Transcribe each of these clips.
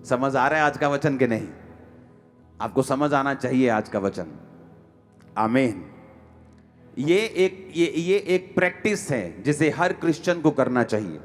समझ आ रहा है आज का वचन कि नहीं? आपको समझ आना चाहिए आज का वचन। आमीन। ये एक प्रैक्टिस है जिसे हर क्रिश्चियन को करना चाहिए।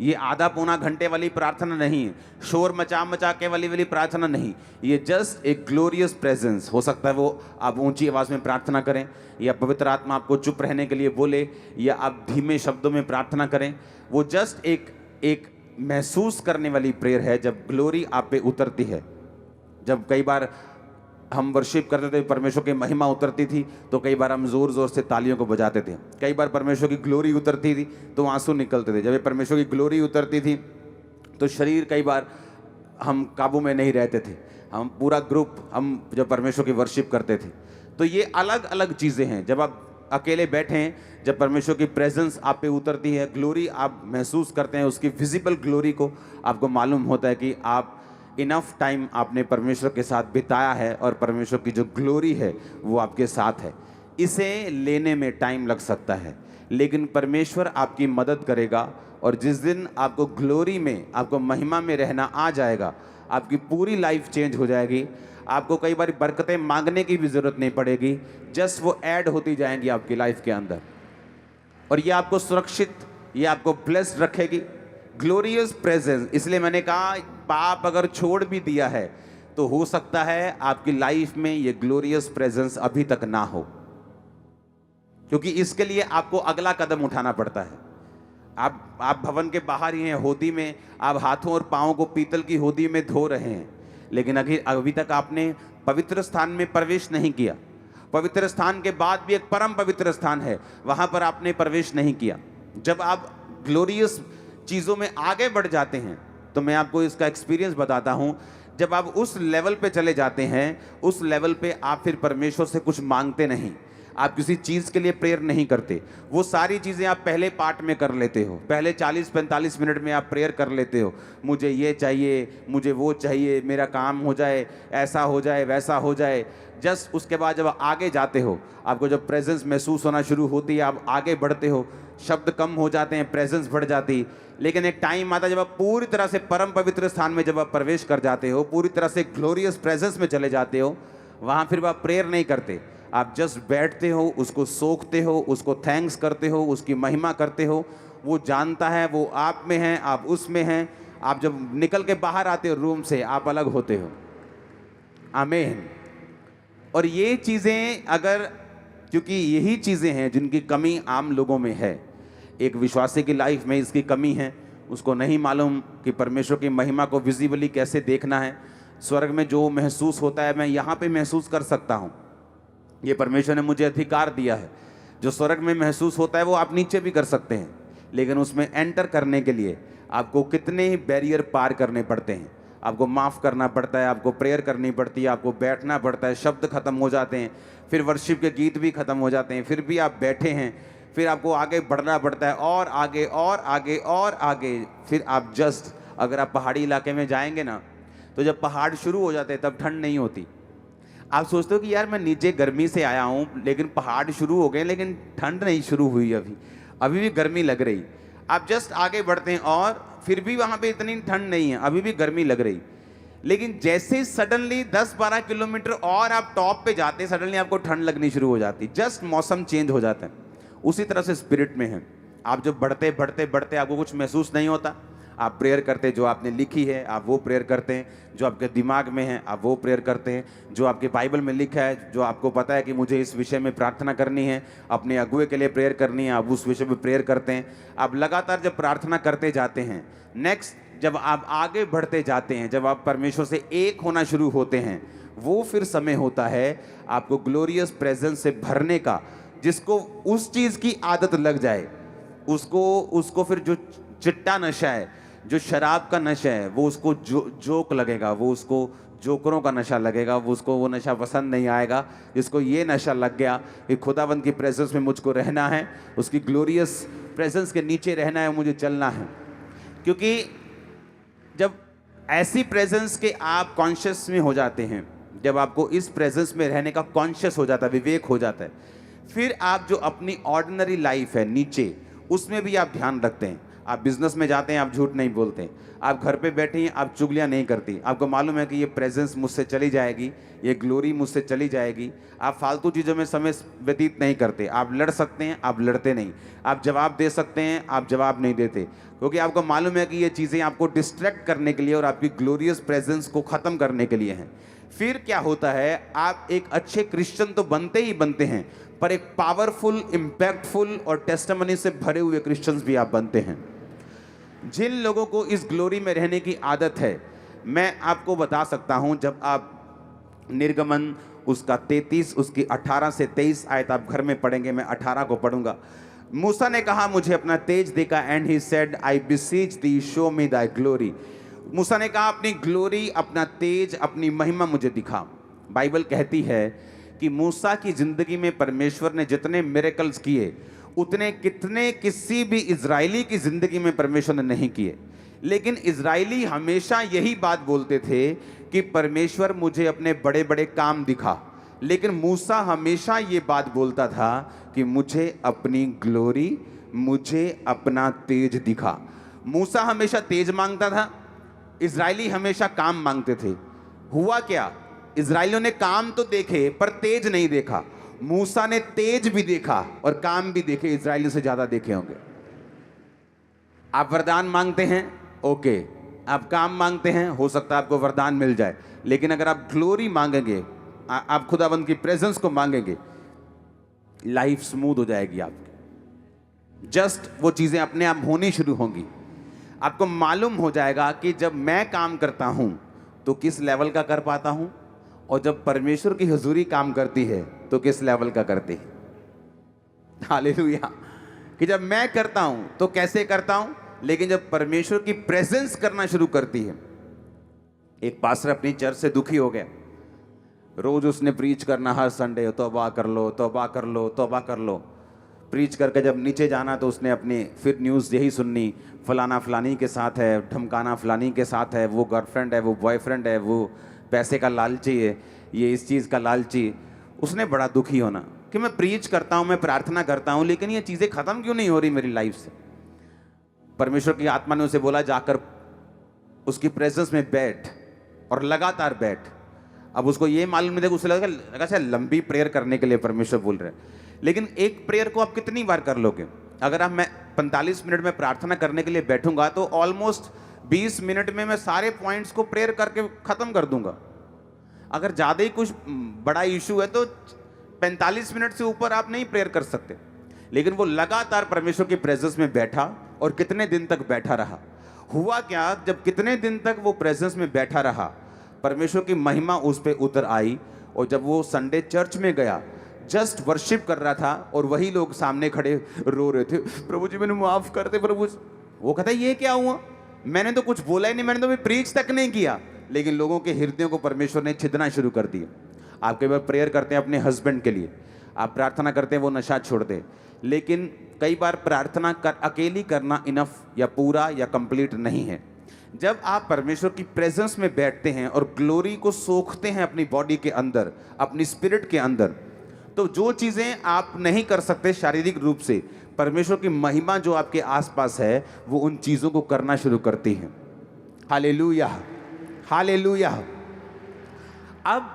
ये आधा पौना घंटे वाली प्रार्थना नहीं है, शोर मचा मचा के वाली प्रार्थना नहीं। ये जस्ट एक ग्लोरियस प्रेजेंस। हो सकता है वो आप ऊंची आवाज में प्रार्थना करें, या पवित्र आत्मा आपको चुप रहने के लिए बोले, या आप धीमे शब्दों में प्रार्थना करें। वो जस्ट एक महसूस करने वाली प्रेयर है जब ग्लोरी आप पे उतरती है। जब कई बार हम वर्शिप करते थे, परमेश्वर की महिमा उतरती थी, तो कई बार हम जोर जोर से तालियों को बजाते थे। कई बार परमेश्वर की ग्लोरी उतरती थी तो आंसू निकलते थे। जब ये परमेश्वर की ग्लोरी उतरती थी तो शरीर कई बार हम काबू में नहीं रहते थे। हम पूरा ग्रुप हम जब परमेश्वर की वर्शिप करते थे, तो ये अलग अलग चीज़ें हैं। जब आप अकेले बैठे हैं, जब परमेश्वर की प्रेजेंस आप पे उतरती है, ग्लोरी आप महसूस करते हैं, उसकी विजिबल ग्लोरी को, आपको मालूम होता है कि आप इनफ टाइम आपने परमेश्वर के साथ बिताया है और परमेश्वर की जो ग्लोरी है वो आपके साथ है। इसे लेने में टाइम लग सकता है, लेकिन परमेश्वर आपकी मदद करेगा। और जिस दिन आपको ग्लोरी में, आपको महिमा में रहना आ जाएगा, आपकी पूरी लाइफ चेंज हो जाएगी। आपको कई बार बरकतें मांगने की भी ज़रूरत नहीं पड़ेगी, जस्ट वो ऐड होती जाएंगी आपकी लाइफ के अंदर, और ये आपको सुरक्षित, ये आपको ब्लेस्ड रखेगी। Glorious presence. इसलिए मैंने कहा, पाप अगर छोड़ भी दिया है तो हो सकता है आपकी लाइफ में ये ग्लोरियस प्रेजेंस अभी तक ना हो, क्योंकि इसके लिए आपको अगला कदम उठाना पड़ता है। आप भवन के बाहर ही हैं, होदी में आप हाथों और पांवों को पीतल की होदी में धो रहे हैं, लेकिन अभी तक आपने पवित्र स्थान में प्रवेश नहीं किया। पवित्र स्थान के बाद भी एक परम पवित्र स्थान है, वहां पर आपने प्रवेश नहीं किया। जब आप ग्लोरियस चीज़ों में आगे बढ़ जाते हैं, तो मैं आपको इसका एक्सपीरियंस बताता हूं। जब आप उस लेवल पे चले जाते हैं, उस लेवल पे आप फिर परमेश्वर से कुछ मांगते नहीं, आप किसी चीज़ के लिए प्रेयर नहीं करते। वो सारी चीज़ें आप पहले पार्ट में कर लेते हो, पहले 40-45 मिनट में आप प्रेयर कर लेते हो। मुझे ये चाहिए, मुझे वो चाहिए, मेरा काम हो जाए, ऐसा हो जाए, वैसा हो जाए। जस्ट उसके बाद जब आगे जाते हो, आपको जब प्रेजेंस महसूस होना शुरू होती है, आप आगे बढ़ते हो, शब्द कम हो जाते हैं, प्रेजेंस बढ़ जाती। लेकिन एक टाइम आता है जब आप पूरी तरह से परम पवित्र स्थान में जब आप प्रवेश कर जाते हो, पूरी तरह से ग्लोरियस प्रेजेंस में चले जाते हो, वहाँ फिर आप प्रेयर नहीं करते, आप जस्ट बैठते हो, उसको सोखते हो, उसको थैंक्स करते हो, उसकी महिमा करते हो। वो जानता है वो आप में है, आप उसमें हैं। आप जब निकल के बाहर आते हो रूम से, आप अलग होते हो। आमीन। और ये चीज़ें अगर, क्योंकि यही चीज़ें हैं जिनकी कमी आम लोगों में है। एक विश्वासी की लाइफ में इसकी कमी है, उसको नहीं मालूम कि परमेश्वर की महिमा को विजिबली कैसे देखना है। स्वर्ग में जो महसूस होता है मैं यहाँ पे महसूस कर सकता हूँ, ये परमेश्वर ने मुझे अधिकार दिया है। जो स्वर्ग में महसूस होता है वो आप नीचे भी कर सकते हैं, लेकिन उसमें एंटर करने के लिए आपको कितने ही बैरियर पार करने पड़ते हैं। आपको माफ़ करना पड़ता है, आपको प्रेयर करनी पड़ती है, आपको बैठना पड़ता है, शब्द खत्म हो जाते हैं, फिर वर्शिप के गीत भी खत्म हो जाते हैं, फिर भी आप बैठे हैं, फिर आपको आगे बढ़ना पड़ता है, और आगे और आगे और आगे। फिर आप जस्ट, अगर आप पहाड़ी इलाके में जाएंगे ना, तो जब पहाड़ शुरू हो जाते हैं तब ठंड नहीं होती। आप सोचते हो कि यार मैं नीचे गर्मी से आया हूँ, लेकिन पहाड़ शुरू हो गए, लेकिन ठंड नहीं शुरू हुई, अभी भी गर्मी लग रही। आप जस्ट आगे बढ़ते हैं और फिर भी वहाँ पे इतनी ठंड नहीं है, अभी भी गर्मी लग रही। लेकिन जैसे सडनली 10-12 किलोमीटर और आप टॉप पे जाते हैं, सडनली आपको ठंड लगनी शुरू हो जाती, जस्ट मौसम चेंज हो जाता है। उसी तरह से स्पिरिट में है। आप जब बढ़ते बढ़ते बढ़ते आपको कुछ महसूस नहीं होता, आप प्रेयर करते हैं, जो आपने लिखी है आप वो प्रेयर करते हैं, जो आपके दिमाग में है आप वो प्रेयर करते हैं, जो आपके बाइबल में लिखा है, जो आपको पता है कि मुझे इस विषय में प्रार्थना करनी है, अपने अगुए के लिए प्रेयर करनी है, आप उस विषय में प्रेयर करते हैं। आप लगातार जब प्रार्थना करते जाते हैं, नेक्स्ट जब आप आगे बढ़ते जाते हैं, जब आप परमेश्वर से एक होना शुरू होते हैं, वो फिर समय होता है आपको ग्लोरियस प्रेजेंस से भरने का। जिसको उस चीज़ की आदत लग जाए, उसको फिर जो चिट्टा नशा है, जो शराब का नशा है, वो उसको जोक लगेगा, वो उसको जोकरों का नशा लगेगा, उसको वो नशा पसंद नहीं आएगा। जिसको ये नशा लग गया कि खुदावंद की प्रेजेंस में मुझको रहना है, उसकी ग्लोरियस प्रेजेंस के नीचे रहना है, मुझे चलना है। क्योंकि जब ऐसी प्रेजेंस के आप कॉन्शियस में हो जाते हैं, जब आपको इस प्रेजेंस में रहने का कॉन्शियस हो जाता है, विवेक हो जाता है, फिर आप जो अपनी ऑर्डिनरी लाइफ है नीचे, उसमें भी आप ध्यान रखते हैं। आप बिजनेस में जाते हैं, आप झूठ नहीं बोलते। आप घर पे बैठे हैं, आप चुगलियां नहीं करती। आपको मालूम है कि ये प्रेजेंस मुझसे चली जाएगी, ये ग्लोरी मुझसे चली जाएगी। आप फालतू चीज़ों में समय व्यतीत नहीं करते। आप लड़ सकते हैं, आप लड़ते नहीं। आप जवाब दे सकते हैं, आप जवाब नहीं देते, क्योंकि आपको मालूम है कि ये चीज़ें आपको डिस्ट्रैक्ट करने के लिए और आपकी ग्लोरियस प्रेजेंस को ख़त्म करने के लिए हैं। फिर क्या होता है, आप एक अच्छे क्रिश्चियन तो बनते ही बनते हैं, पर एक पावरफुल, इम्पैक्टफुल और टेस्टिमनी से भरे हुए क्रिश्चियंस भी आप बनते हैं। जिन लोगों को इस ग्लोरी में रहने की आदत है, मैं आपको बता सकता हूं, जब आप निर्गमन उसका 33 उसकी 18 से 23 आयत आप घर में पढ़ेंगे, मैं 18 को पढ़ूंगा। मूसा ने कहा मुझे अपना तेज दिखा, and he said I beseech thee show me thy glory. Musa ने कहा अपनी ग्लोरी, अपना तेज, अपनी महिमा मुझे दिखा। बाइबल कहती है कि मूसा की जिंदगी में परमेश्वर ने जितने मिरेकल्स किए उतने कितने किसी भी इजरायली की जिंदगी में परमेश्वर ने नहीं किए। लेकिन इजरायली हमेशा यही बात बोलते थे कि परमेश्वर मुझे अपने बड़े बड़े काम दिखा, लेकिन मूसा हमेशा ये बात बोलता था कि मुझे अपनी ग्लोरी, मुझे अपना तेज दिखा। मूसा हमेशा तेज मांगता था, इजरायली हमेशा काम मांगते थे। हुआ क्या, इजरायलियों ने काम तो देखे पर तेज नहीं देखा। मूसा ने तेज भी देखा और काम भी देखे, इजरायलियों से ज्यादा देखे होंगे। आप वरदान मांगते हैं, ओके, आप काम मांगते हैं, हो सकता है आपको वरदान मिल जाए, लेकिन अगर आप ग्लोरी मांगेंगे, आप खुदाबंद की प्रेजेंस को मांगेंगे, लाइफ स्मूथ हो जाएगी आपकी। जस्ट वो चीजें अपने आप होनी शुरू होंगी। आपको मालूम हो जाएगा कि जब मैं काम करता हूं तो किस लेवल का कर पाता हूं, और जब परमेश्वर की हुजूरी काम करती है तो किस लेवल का करती है। हालेलुया। कि जब मैं करता हूं तो कैसे करता हूं, लेकिन जब परमेश्वर की प्रेजेंस करना शुरू करती है। एक पास्टर अपनी चर्च से दुखी हो गया, रोज उसने प्रीच करना हर संडे, तौबा कर लो, तौबा कर लो, तौबा कर लो। प्रीच करके जब नीचे जाना तो उसने अपनी फिर न्यूज़ यही सुननी, फलाना फलानी के साथ है, ढमकाना फलानी के साथ है, वो गर्लफ्रेंड है, वो बॉयफ्रेंड है, वो पैसे का लालची है, ये इस चीज़ का लालची। उसने बड़ा दुखी होना कि मैं प्रीच करता हूँ, मैं प्रार्थना करता हूँ, लेकिन ये चीज़ें ख़त्म क्यों नहीं हो रही मेरी लाइफ से। परमेश्वर की आत्मा ने उसे बोला जाकर उसकी प्रेजेंस में बैठ और लगातार बैठ। अब उसको ये मालूम नहीं था, उसे लगा शायद लंबी प्रेयर करने के लिए परमेश्वर बोल रहे हैं, लेकिन एक प्रेयर को आप कितनी बार कर लोगे। अगर आप मैं 45 मिनट में प्रार्थना करने के लिए बैठूंगा तो ऑलमोस्ट 20 मिनट में मैं सारे पॉइंट्स को प्रेयर करके ख़त्म कर दूंगा। अगर ज़्यादा ही कुछ बड़ा इशू है तो 45 मिनट से ऊपर आप नहीं प्रेयर कर सकते। लेकिन वो लगातार परमेश्वर की प्रेजेंस में बैठा, और कितने दिन तक बैठा रहा। हुआ क्या, जब कितने दिन तक वो प्रेजेंस में बैठा रहा, परमेश्वर की महिमा उस पर उतर आई। और जब वो संडे चर्च में गया, जस्ट वर्शिप कर रहा था, और वही लोग सामने खड़े रो रहे थे, प्रभु जी मैंने माफ़ कर दे प्रभु। वो कहता ये क्या हुआ, मैंने तो कुछ बोला ही नहीं, मैंने तो भी प्रीच तक नहीं किया। लेकिन लोगों के हृदयों को परमेश्वर ने छिदना शुरू कर दिया। आप कई बार प्रेयर करते हैं अपने हस्बैंड के लिए, आप प्रार्थना करते हैं वो नशा छोड़ दे, लेकिन कई बार प्रार्थना अकेली करना इनफ या पूरा या कंप्लीट नहीं है। जब आप परमेश्वर की प्रेजेंस में बैठते हैं और ग्लोरी को सोखते हैं अपनी बॉडी के अंदर, अपनी स्पिरिट के अंदर, तो जो चीज़ें आप नहीं कर सकते शारीरिक रूप से, परमेश्वर की महिमा जो आपके आसपास है वो उन चीज़ों को करना शुरू करती है। Hallelujah, hallelujah. अब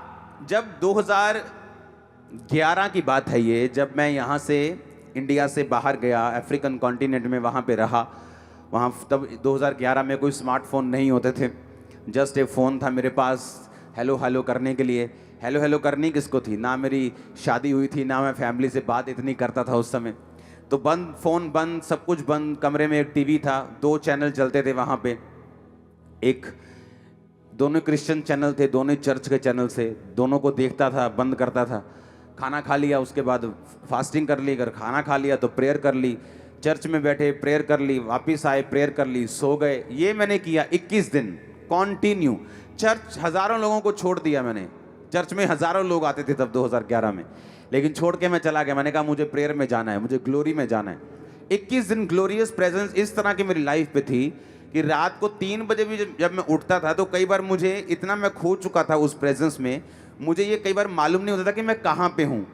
जब 2011 की बात है ये, जब मैं यहाँ से इंडिया से बाहर गया, अफ्रीकन कॉन्टिनेंट में वहाँ पे रहा, वहाँ तब 2011 में कोई स्मार्टफोन नहीं होते थे, जस्ट एक फ़ोन था मेरे पास हेलो हेलो करने के लिए। हेलो हेलो करनी किसको थी, ना मेरी शादी हुई थी, ना मैं फैमिली से बात इतनी करता था उस समय। तो बंद, फ़ोन बंद, सब कुछ बंद। कमरे में एक टीवी था, 2 चैनल चलते थे वहाँ पे, एक दोनों क्रिश्चियन चैनल थे, दोनों चर्च के चैनल से, दोनों को देखता था, बंद करता था। खाना खा लिया, उसके बाद फास्टिंग कर ली, अगर खाना खा लिया तो प्रेयर कर ली, चर्च में बैठे प्रेयर कर ली, वापस आए प्रेयर कर ली, सो गए। ये मैंने किया 21 दिन कॉन्टिन्यू। चर्च हज़ारों लोगों को छोड़ दिया मैंने, चर्च में हज़ारों लोग आते थे तब 2011 में, लेकिन छोड़ के मैं चला गया। मैंने कहा मुझे प्रेयर में जाना है, मुझे ग्लोरी में जाना है। 21 दिन ग्लोरियस प्रेजेंस इस तरह की मेरी लाइफ पे थी कि रात को 3 बजे भी जब मैं उठता था तो कई बार मुझे इतना मैं खो चुका था उस प्रेजेंस में, मुझे ये कई बार मालूम नहीं होता था कि मैं कहाँ पे हूँ।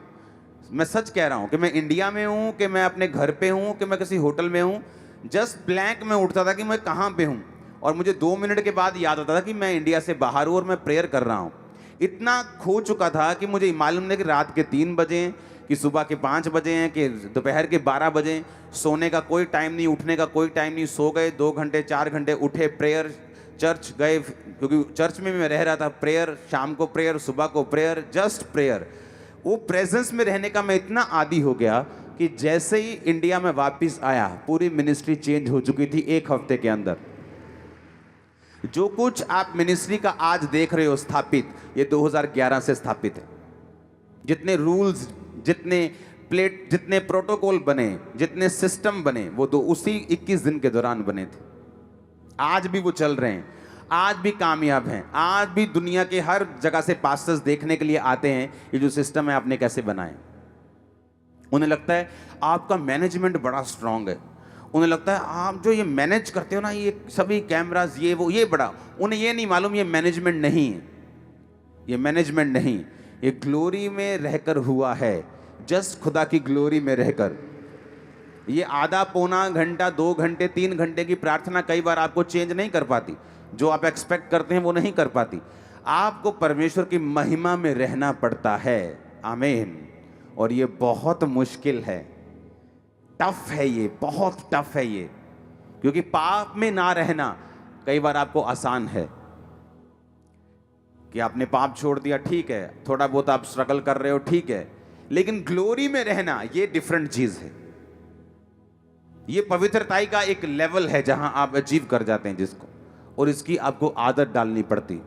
मैं सच कह रहा हूँ कि मैं इंडिया में हूँ, कि मैं अपने घर पे हूँ, कि मैं किसी होटल में हूँ। जस्ट ब्लैंक में उठता था कि मैं कहाँ पे हूँ, और मुझे 2 मिनट के बाद याद आता था कि मैं इंडिया से बाहर हूँ और मैं प्रेयर कर रहा हूँ। इतना खो चुका था कि मुझे मालूम नहीं कि रात के 3 बजे हैं, कि सुबह के 5 बजे हैं, कि दोपहर के 12 बजे हैं। सोने का कोई टाइम नहीं, उठने का कोई टाइम नहीं। सो गए 2 घंटे 4 घंटे, उठे प्रेयर, चर्च गए, क्योंकि चर्च में भी मैं रह रहा था, प्रेयर, शाम को प्रेयर, सुबह को प्रेयर, जस्ट प्रेयर। वो प्रेजेंस में रहने का मैं इतना आदी हो गया कि जैसे ही इंडिया में वापस आया, पूरी मिनिस्ट्री चेंज हो चुकी थी 1 हफ्ते के अंदर। जो कुछ आप मिनिस्ट्री का आज देख रहे हो स्थापित, ये 2011 से स्थापित है। जितने रूल्स, जितने जितने प्रोटोकॉल बने, जितने सिस्टम बने, वो तो उसी 21 दिन के दौरान बने थे। आज भी वो चल रहे हैं, आज भी कामयाब हैं, आज भी दुनिया के हर जगह से पास्टर्स देखने के लिए आते हैं ये जो सिस्टम है आपने कैसे बनाए। उन्हें लगता है आपका मैनेजमेंट बड़ा स्ट्रांग है, उन्हें लगता है आप जो ये मैनेज करते हो ना, ये सभी कैमरास, ये वो, ये बड़ा, उन्हें ये नहीं मालूम ये मैनेजमेंट नहीं है, ये मैनेजमेंट नहीं, ये ग्लोरी में रहकर हुआ है, जस्ट खुदा की ग्लोरी में रहकर। ये आधा पौना घंटा, 2 घंटे, 3 घंटे की प्रार्थना कई बार आपको चेंज नहीं कर पाती, जो आप एक्सपेक्ट करते हैं वो नहीं कर पाती। आपको परमेश्वर की महिमा में रहना पड़ता है। आमीन। और ये बहुत मुश्किल है, टफ है, ये बहुत टफ है ये, क्योंकि पाप में ना रहना कई बार आपको आसान है कि आपने पाप छोड़ दिया, ठीक है, थोड़ा बहुत आप स्ट्रगल कर रहे हो, ठीक है, लेकिन ग्लोरी में रहना ये डिफरेंट चीज है। ये पवित्रताई का एक लेवल है जहां आप अचीव कर जाते हैं जिसको, और इसकी आपको आदत डालनी पड़ती,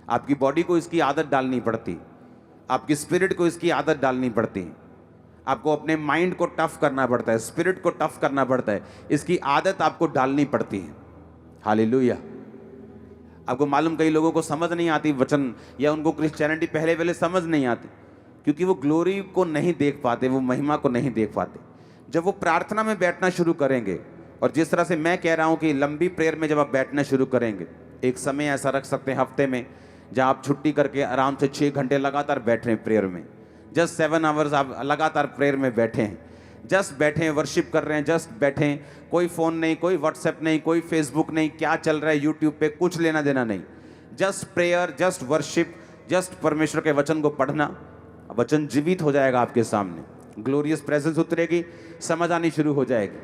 आपकी बॉडी को इसकी आदत डालनी पड़ती, आपकी स्पिरिट को इसकी आदत डालनी पड़ती, आपको अपने माइंड को टफ करना पड़ता है, स्पिरिट को टफ करना पड़ता है, इसकी आदत आपको डालनी पड़ती है। हालेलुया। आपको मालूम कई लोगों को समझ नहीं आती वचन, या उनको क्रिश्चियनिटी पहले समझ नहीं आती, क्योंकि वो ग्लोरी को नहीं देख पाते, वो महिमा को नहीं देख पाते। जब वो प्रार्थना में बैठना शुरू करेंगे, और जिस तरह से मैं कह रहा हूं कि लंबी प्रेयर में जब आप बैठना शुरू करेंगे, एक समय ऐसा रख सकते हैं हफ्ते में जहां आप छुट्टी करके आराम से 6 घंटे लगातार बैठ रहे हैं प्रेयर में, जस्ट 7 आवर्स आप लगातार प्रेयर में बैठे हैं, जस्ट बैठे हैं, वर्शिप कर रहे हैं, जस्ट बैठे हैं, कोई फ़ोन नहीं, कोई व्हाट्सएप नहीं, कोई फेसबुक नहीं, क्या चल रहा है यूट्यूब पे कुछ लेना देना नहीं, just prayer, just worship, just परमेश्वर के वचन को पढ़ना। वचन जीवित हो जाएगा आपके सामने, ग्लोरियस प्रेजेंस उतरेगी, समझ आनी शुरू हो जाएगी,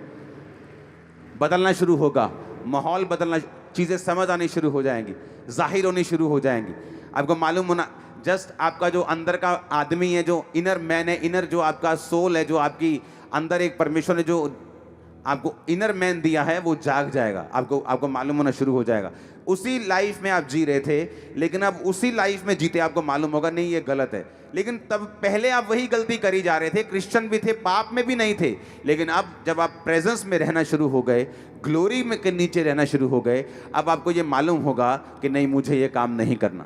बदलना शुरू होगा, माहौल बदलना, चीज़ें समझ आनी शुरू हो जाएंगी, जाहिर होनी शुरू हो जाएंगी। आपको मालूम होना, जस्ट आपका जो अंदर का आदमी है, जो इनर मैन है, इनर जो आपका सोल है, जो आपकी अंदर एक परमेश्वर ने जो आपको इनर मैन दिया है, वो जाग जाएगा, आपको मालूम होना शुरू हो जाएगा। उसी लाइफ में आप जी रहे थे, लेकिन अब उसी लाइफ में जीते आपको मालूम होगा नहीं ये गलत है, लेकिन तब पहले आप वही गलती करी जा रहे थे, क्रिश्चियन भी थे, पाप में भी नहीं थे, लेकिन अब जब आप प्रेजेंस में रहना शुरू हो गए, ग्लोरी में के नीचे रहना शुरू हो गए, अब आपको ये मालूम होगा कि नहीं, मुझे ये काम नहीं करना।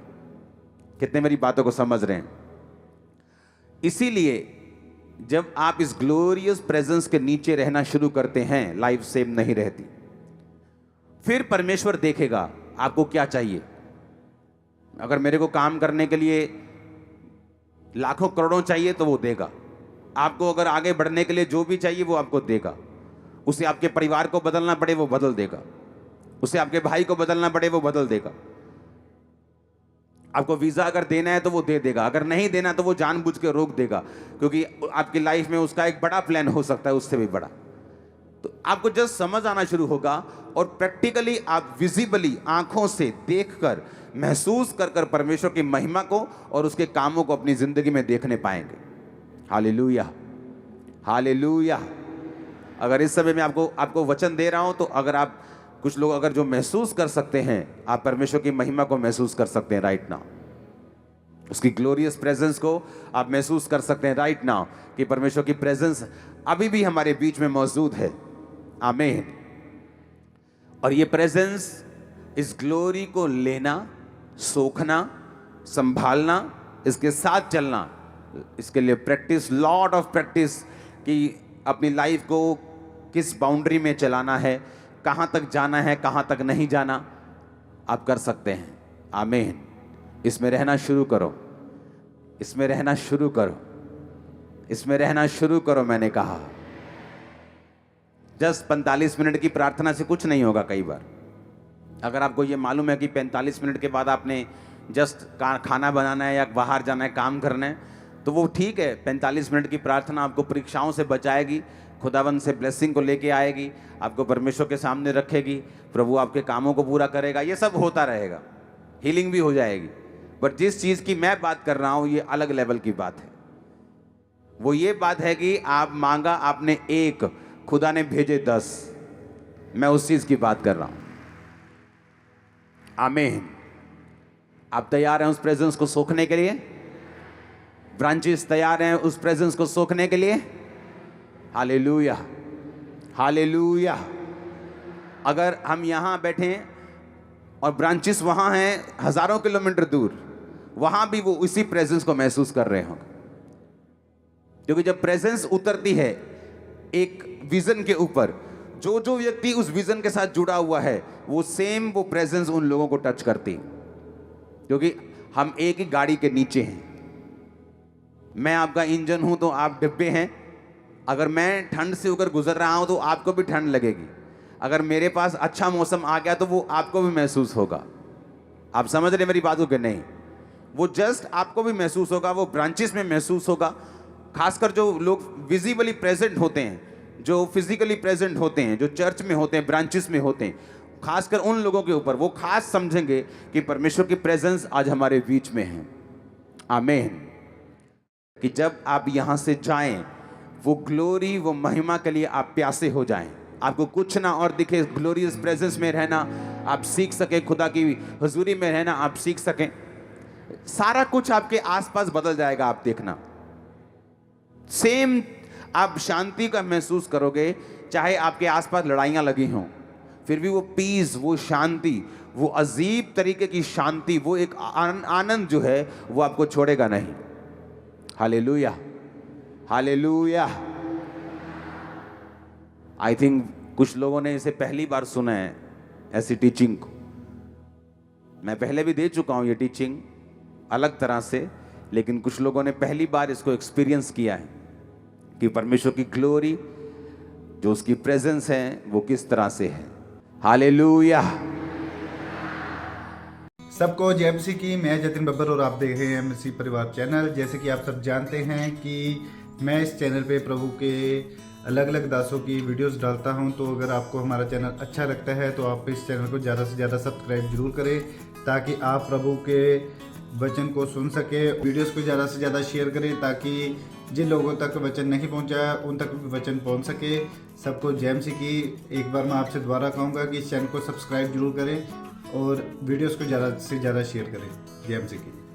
कितने मेरी बातों को समझ रहे हैं? इसीलिए जब आप इस ग्लोरियस प्रेजेंस के नीचे रहना शुरू करते हैं, लाइफ सेम नहीं रहती। फिर परमेश्वर देखेगा आपको क्या चाहिए। अगर मेरे को काम करने के लिए लाखों करोड़ों चाहिए तो वो देगा आपको, अगर आगे बढ़ने के लिए जो भी चाहिए वो आपको देगा। उसे आपके परिवार को बदलना पड़े वो बदल देगा, उसे आपके भाई को बदलना पड़े वो बदल देगा। आपको वीज़ा अगर देना है तो वो दे देगा, अगर नहीं देना तो वो जानबूझ के रोक देगा, क्योंकि आपकी लाइफ में उसका एक बड़ा प्लान हो सकता है, उससे भी बड़ा। तो आपको जस्ट समझ आना शुरू होगा, और प्रैक्टिकली आप विजिबली आंखों से देखकर, महसूस कर कर परमेश्वर की महिमा को और उसके कामों को अपनी जिंदगी में देखने पाएंगे। Hallelujah, hallelujah. अगर इस समय मैं आपको वचन दे रहा हूं, तो अगर आप कुछ लोग अगर जो महसूस कर सकते हैं, आप परमेश्वर की महिमा को महसूस कर सकते हैं राइट नाउ, उसकी ग्लोरियस प्रेजेंस को आप महसूस कर सकते हैं राइट नाउ, कि परमेश्वर की प्रेजेंस अभी भी हमारे बीच में मौजूद है। आमीन। और ये प्रेजेंस, इस ग्लोरी को लेना, सोखना, संभालना, इसके साथ चलना, इसके लिए प्रैक्टिस, लॉट ऑफ प्रैक्टिस, कि अपनी लाइफ को किस बाउंड्री में चलाना है, कहाँ तक जाना है, कहाँ तक नहीं जाना, आप कर सकते हैं। आमीन। इसमें रहना शुरू करो, इसमें रहना शुरू करो, इसमें रहना शुरू करो। मैंने कहा जस्ट 45 मिनट की प्रार्थना से कुछ नहीं होगा। कई बार अगर आपको ये मालूम है कि 45 मिनट के बाद आपने जस्ट खाना बनाना है या बाहर जाना है, काम करना है, तो वो ठीक है। 45 मिनट की प्रार्थना आपको परीक्षाओं से बचाएगी, खुदावन से ब्लेसिंग को लेके आएगी, आपको परमेश्वर के सामने रखेगी, प्रभु आपके कामों को पूरा करेगा, ये सब होता रहेगा, हीलिंग भी हो जाएगी। बट जिस चीज़ की मैं बात कर रहा हूँ ये अलग लेवल की बात है। वो ये बात है कि आप मांगा आपने 1, खुदा ने भेजे 10। मैं उस चीज़ की बात कर रहा हूँ। आमीन। आप तैयार हैं उस प्रेजेंस को सोखने के लिए? ब्रांचेस तैयार हैं उस प्रेजेंस को सोखने के लिए? Hallelujah, hallelujah. अगर हम यहाँ बैठे और ब्रांचेस वहाँ हैं हज़ारों किलोमीटर दूर, वहाँ भी वो उसी प्रेजेंस को महसूस कर रहे होंगे। क्योंकि जब प्रेजेंस उतरती है एक विजन के ऊपर, जो जो व्यक्ति उस विजन के साथ जुड़ा हुआ है वो सेम वो प्रेजेंस उन लोगों को टच करती। क्योंकि हम एक ही गाड़ी के नीचे हैं। मैं आपका इंजन हूं तो आप डिब्बे हैं। अगर मैं ठंड से होकर गुजर रहा हूं तो आपको भी ठंड लगेगी। अगर मेरे पास अच्छा मौसम आ गया तो वो आपको भी महसूस होगा। आप समझ रहे मेरी बातों के? नहीं, वो जस्ट आपको भी महसूस होगा, वो ब्रांचेस में महसूस होगा। खासकर जो लोग विजिबली प्रेजेंट होते हैं, जो फिजिकली प्रेजेंट होते हैं, जो चर्च में होते हैं, ब्रांचेस में होते हैं, खासकर उन लोगों के ऊपर वो खास समझेंगे कि परमेश्वर की प्रेजेंस आज हमारे बीच में है। आमीन। कि जब आप यहाँ से जाएं, वो ग्लोरी, वो महिमा के लिए आप प्यासे हो जाएं। आपको कुछ ना और दिखे, ग्लोरियस प्रेजेंस में रहना आप सीख सके, खुदा की हुजूरी में रहना आप सीख सकें। सारा कुछ आपके आसपास बदल जाएगा। आप देखना, सेम आप शांति का महसूस करोगे। चाहे आपके आसपास लड़ाइयाँ लगी हों, फिर भी वो पीस, वो शांति, वो अजीब तरीके की शांति, वो एक आनंद जो है वो आपको छोड़ेगा नहीं। Hallelujah, hallelujah. आई थिंक कुछ लोगों ने इसे पहली बार सुना है, ऐसी टीचिंग को। मैं पहले भी दे चुका हूं ये टीचिंग अलग तरह से, लेकिन कुछ लोगों ने पहली बार इसको एक्सपीरियंस किया है कि परमेश्वर की ग्लोरी, जो उसकी प्रेजेंस है, वो किस तरह से है। हालेलुया। सबको जय मसीह की। मैं जतिन बब्बर और आप देख रहे हैं मसीह परिवार चैनल। जैसे कि आप सब जानते हैं कि मैं इस चैनल पे प्रभु के अलग अलग दासों की वीडियोस डालता हूं। तो अगर आपको हमारा चैनल अच्छा लगता है तो आप इस चैनल को ज़्यादा से ज़्यादा सब्सक्राइब जरूर करें, ताकि आप प्रभु के वचन को सुन सके। वीडियोस को ज़्यादा से ज़्यादा शेयर करें, ताकि जिन लोगों तक वचन नहीं पहुंचा उन तक भी वचन पहुंच सके। सबको जय मसीह की। एक बार मैं आपसे दोबारा कहूँगा कि इस चैनल को सब्सक्राइब जरूर करें और वीडियोस को ज़्यादा से ज़्यादा शेयर करें। जय मसीह की।